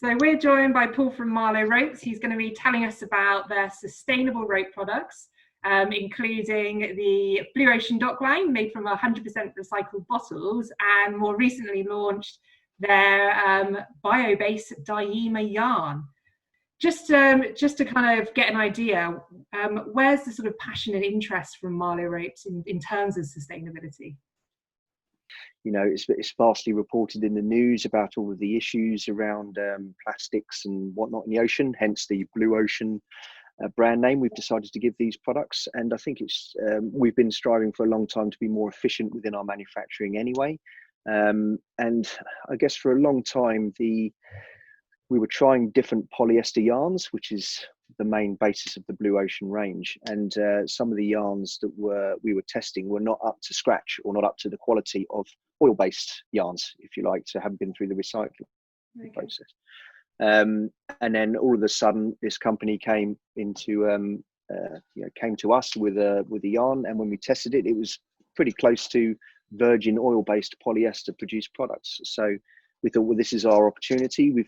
So we're joined by Paul from Marlow Ropes. He's going to be telling us about their sustainable rope products, including the Blue Ocean dock line made from 100% recycled bottles, and more recently launched their bio-based dyneema yarn. Just to kind of get an idea, where's the sort of passion and interest from Marlow Ropes in terms of sustainability? You know, it's vastly reported in the news about all of the issues around plastics and whatnot in the ocean, hence the Blue Ocean brand name we've decided to give these products. And I think we've been striving for a long time to be more efficient within our manufacturing anyway. And I guess for a long time, we were trying different polyester yarns, which is the main basis of the Blue Ocean range. And some of the yarns that we were testing were not up to scratch or not up to the quality of oil-based yarns, if you like, so haven't been through the recycling process. And then all of a sudden, this company came to us with a yarn, and when we tested it, it was pretty close to virgin oil-based polyester produced products. So we thought, well, this is our opportunity. We've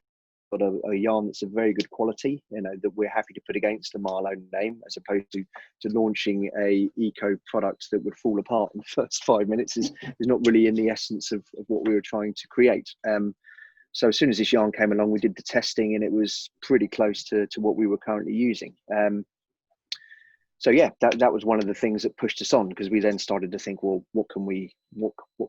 got a yarn that's of very good quality, you know, that we're happy to put against the Marlow name, as opposed to launching a eco product that would fall apart in the first 5 minutes is not really in the essence of what we were trying to create. So as soon as this yarn came along, we did the testing, and it was pretty close to what we were currently using. So yeah, that was one of the things that pushed us on, because we then started to think, well, what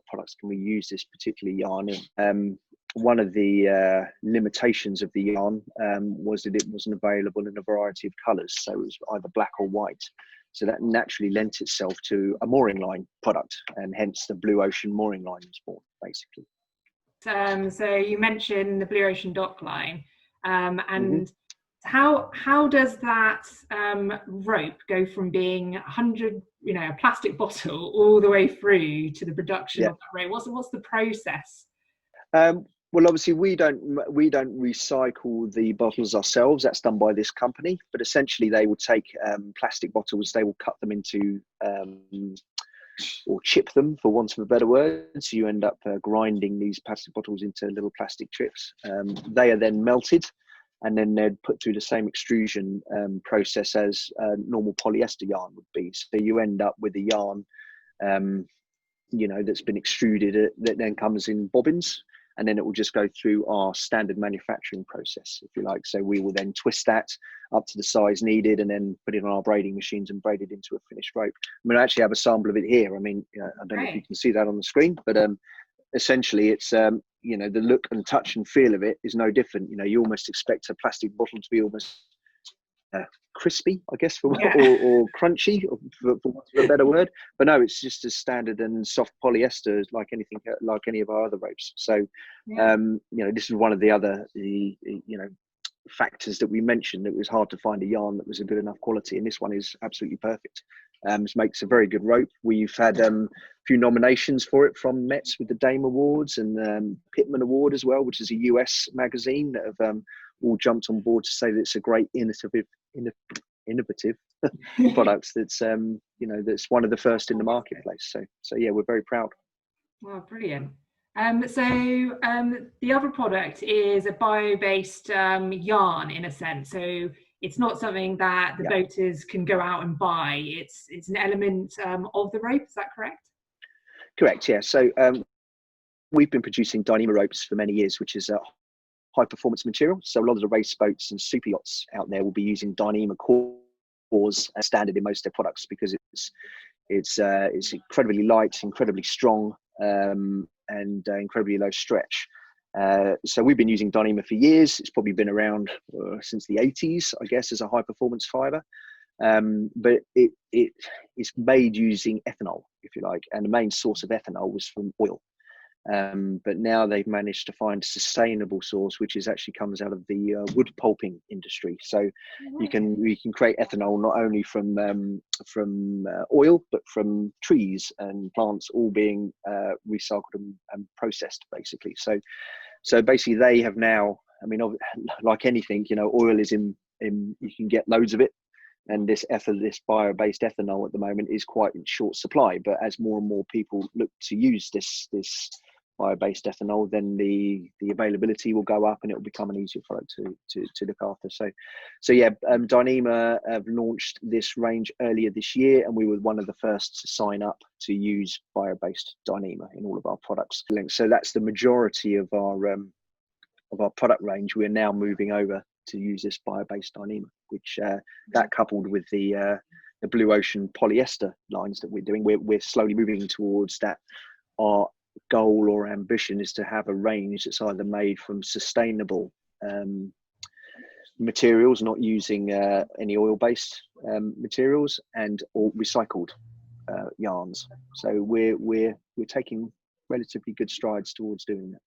products can we use this particular yarn in? One of the limitations of the yarn was that it wasn't available in a variety of colours, so it was either black or white. So that naturally lent itself to a mooring line product, and hence the Blue Ocean mooring line was born, basically. So you mentioned the Blue Ocean dock line, and how does that rope go from being 100, a plastic bottle, all the way through to the production of that rope? What's the process? Well, obviously we don't recycle the bottles ourselves. That's done by this company. But essentially, they will take plastic bottles, they will cut them into or chip them, for want of a better word. So you end up grinding these plastic bottles into little plastic chips. They are then melted, and then they're put through the same extrusion process as normal polyester yarn would be. So you end up with a yarn, that's been extruded, that then comes in bobbins, and then it will just go through our standard manufacturing process, if you like. So we will then twist that up to the size needed, and then put it on our braiding machines and braid it into a finished rope. I mean, I actually have a sample of it here. I mean, I don't know if you can see that on the screen, but essentially it's, the look and touch and feel of it is no different. You almost expect a plastic bottle to be almost crispy, I guess, or crunchy, for want of a better word. But no, it's just as standard and soft polyester like any of our other ropes. So, this is one of the other factors that we mentioned. It was hard to find a yarn that was a good enough quality, and this one is absolutely perfect. This makes a very good rope. We've had a few nominations for it from Metz with the Dame Awards, and Pittman Award as well, which is a US magazine that have all jumped on board to say that it's a great innovative product that's that's one of the first in the marketplace. So yeah, we're very proud. Wow, brilliant. The other product is a bio-based yarn, in a sense. So it's not something that the boaters can go out and buy. It's an element of the rope. Is that correct? Correct. Yeah. So we've been producing dyneema ropes for many years, which is a high performance material. So a lot of the race boats and super yachts out there will be using dyneema cores as standard in most of their products, because it's incredibly light, incredibly strong, and incredibly low stretch. So we've been using dyneema for years. It's probably been around since the 80s, I guess, as a high performance fiber. But it is made using ethanol, if you like, and the main source of ethanol was from oil. But now they've managed to find a sustainable source, which actually comes out of the wood pulping industry. So we can create ethanol not only from oil, but from trees and plants, all being recycled and processed, basically. So basically, they have now. I mean, like anything, oil is in. You can get loads of it, and this bio-based ethanol at the moment is quite in short supply. But as more and more people look to use this bio-based ethanol, then the availability will go up and it will become an easier product to look after. So yeah, Dyneema have launched this range earlier this year, and we were one of the first to sign up to use bio-based Dyneema in all of our products. So that's the majority of our product range. We're now moving over to use this bio-based Dyneema, which that coupled with the Blue Ocean polyester lines that we're doing, we're slowly moving towards that. Our goal or ambition is to have a range that's either made from sustainable materials, not using any oil-based materials, or recycled yarns. So we're taking relatively good strides towards doing that.